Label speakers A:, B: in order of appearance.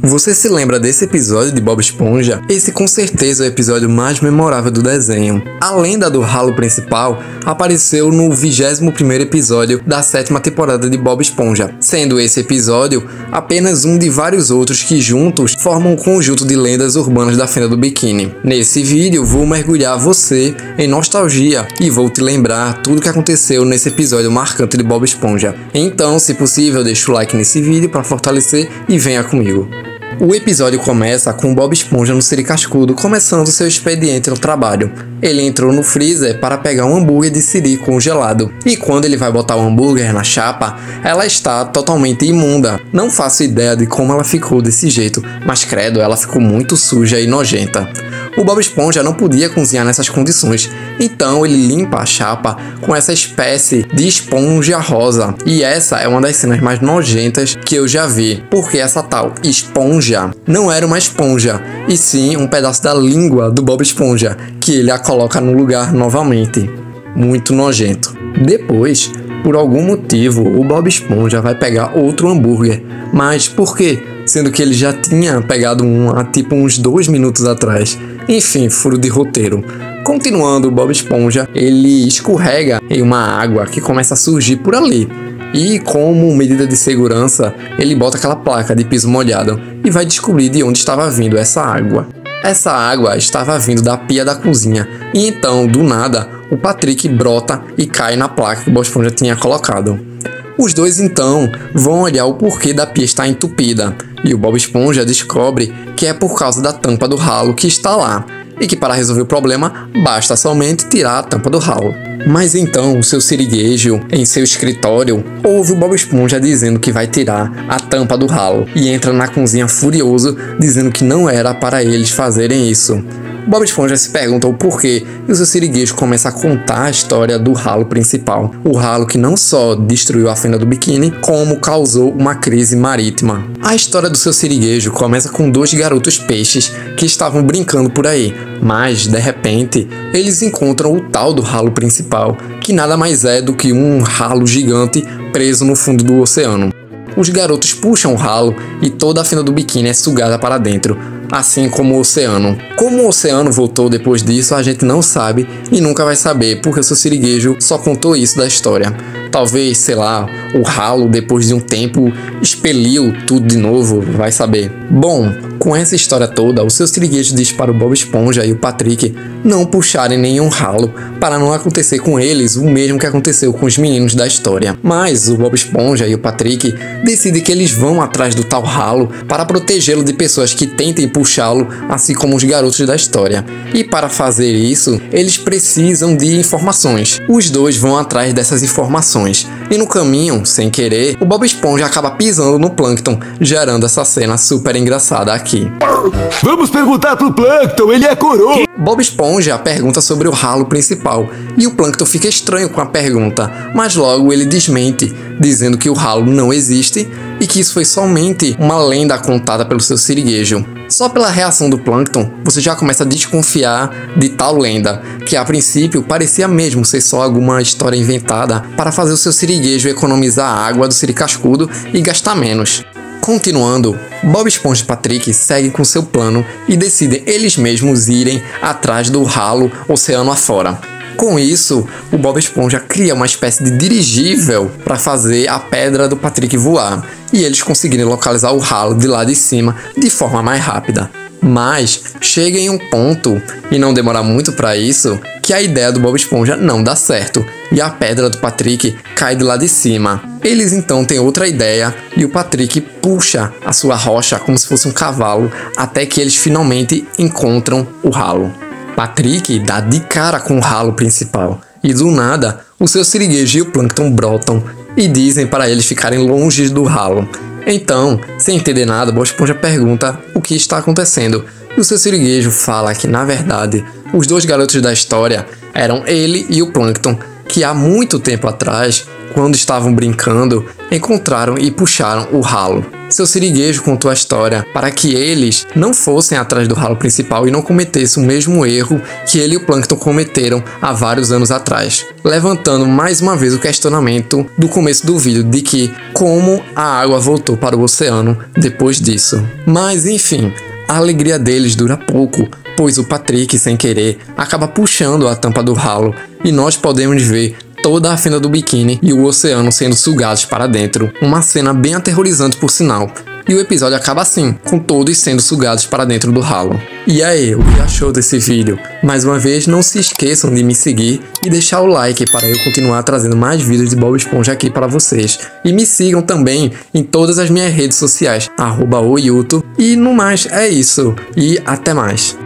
A: Você se lembra desse episódio de Bob Esponja? Esse com certeza é o episódio mais memorável do desenho. A lenda do ralo principal apareceu no 21º episódio da 7ª temporada de Bob Esponja, sendo esse episódio apenas um de vários outros que juntos formam um conjunto de lendas urbanas da Fenda do Biquíni. Nesse vídeo vou mergulhar você em nostalgia e vou te lembrar tudo o que aconteceu nesse episódio marcante de Bob Esponja. Então, se possível, deixa o like nesse vídeo para fortalecer e venha comigo. O episódio começa com Bob Esponja no Siri Cascudo começando seu expediente no trabalho. Ele entrou no freezer para pegar um hambúrguer de siri congelado, e quando ele vai botar o hambúrguer na chapa, ela está totalmente imunda. Não faço ideia de como ela ficou desse jeito, mas credo, ela ficou muito suja e nojenta. O Bob Esponja não podia cozinhar nessas condições, então ele limpa a chapa com essa espécie de esponja rosa. E essa é uma das cenas mais nojentas que eu já vi, porque essa tal esponja não era uma esponja, e sim um pedaço da língua do Bob Esponja, que ele a coloca no lugar novamente. Muito nojento. Depois, por algum motivo, o Bob Esponja vai pegar outro hambúrguer. Mas por quê? Sendo que ele já tinha pegado um há tipo uns 2 minutos atrás. Enfim, furo de roteiro. Continuando, o Bob Esponja, ele escorrega em uma água que começa a surgir por ali. E como medida de segurança, ele bota aquela placa de piso molhado e vai descobrir de onde estava vindo essa água. Essa água estava vindo da pia da cozinha, e então, do nada, o Patrick brota e cai na placa que o Bob Esponja tinha colocado. Os dois então vão olhar o porquê da pia estar entupida, e o Bob Esponja descobre que é por causa da tampa do ralo que está lá, e que para resolver o problema basta somente tirar a tampa do ralo. Mas então o seu siriguejo, em seu escritório, ouve o Bob Esponja dizendo que vai tirar a tampa do ralo, e entra na cozinha furioso dizendo que não era para eles fazerem isso. Bob Esponja se pergunta o porquê e o seu siriguejo começa a contar a história do ralo principal. O ralo que não só destruiu a Fenda do Biquíni, como causou uma crise marítima. A história do seu siriguejo começa com 2 garotos peixes que estavam brincando por aí, mas de repente eles encontram o tal do ralo principal, que nada mais é do que um ralo gigante preso no fundo do oceano. Os garotos puxam o ralo e toda a Fenda do Biquíni é sugada para dentro, assim como o oceano. Como o oceano voltou depois disso, a gente não sabe e nunca vai saber, porque o seu siriguejo só contou isso da história. Talvez, sei lá, o ralo depois de um tempo expeliu tudo de novo, vai saber. Bom, com essa história toda, o seu siriguejo diz para o Bob Esponja e o Patrick não puxarem nenhum ralo para não acontecer com eles o mesmo que aconteceu com os meninos da história. Mas o Bob Esponja e o Patrick decidem que eles vão atrás do tal ralo para protegê-lo de pessoas que tentem puxá-lo, assim como os garotos da história. E para fazer isso, eles precisam de informações. Os dois vão atrás dessas informações. E no caminho, sem querer, o Bob Esponja acaba pisando no Plâncton, gerando essa cena super engraçada aqui.
B: Vamos perguntar pro Plâncton, ele é coroa!
A: Bob Esponja pergunta sobre o ralo principal, e o Plâncton fica estranho com a pergunta, mas logo ele desmente, dizendo que o ralo não existe e que isso foi somente uma lenda contada pelo seu siriguejo. Só pela reação do Plâncton, você já começa a desconfiar de tal lenda, que a princípio parecia mesmo ser só alguma história inventada para fazer o seu siriguejo economizar a água do Siri Cascudo e gastar menos. Continuando, Bob Esponja e Patrick seguem com seu plano e decidem eles mesmos irem atrás do ralo oceano afora. Com isso, o Bob Esponja cria uma espécie de dirigível para fazer a pedra do Patrick voar, e eles conseguirem localizar o ralo de lá de cima de forma mais rápida. Mas chega em um ponto, e não demora muito para isso, que a ideia do Bob Esponja não dá certo, e a pedra do Patrick cai de lá de cima. Eles então têm outra ideia, e o Patrick puxa a sua rocha como se fosse um cavalo, até que eles finalmente encontram o ralo. Patrick dá de cara com o ralo principal, e do nada, o seu siriguejo e o Plâncton brotam e dizem para eles ficarem longe do ralo. Então, sem entender nada, Bob Esponja pergunta o que está acontecendo, e o seu siriguejo fala que, na verdade, os 2 garotos da história eram ele e o Plâncton, que há muito tempo atrás, quando estavam brincando, encontraram e puxaram o ralo. seu siriguejo contou a história para que eles não fossem atrás do ralo principal e não cometessem o mesmo erro que ele e o Plâncton cometeram há vários anos atrás, levantando mais uma vez o questionamento do começo do vídeo de que como a água voltou para o oceano depois disso. Mas enfim, a alegria deles dura pouco, pois o Patrick, sem querer, acaba puxando a tampa do ralo e nós podemos ver toda a fenda do biquíni e o oceano sendo sugados para dentro, uma cena bem aterrorizante por sinal. E o episódio acaba assim, com todos sendo sugados para dentro do ralo. E aí, o que achou desse vídeo? Mais uma vez, não se esqueçam de me seguir e deixar o like para eu continuar trazendo mais vídeos de Bob Esponja aqui para vocês. E me sigam também em todas as minhas redes sociais, @oyuto. E no mais, é isso. E até mais.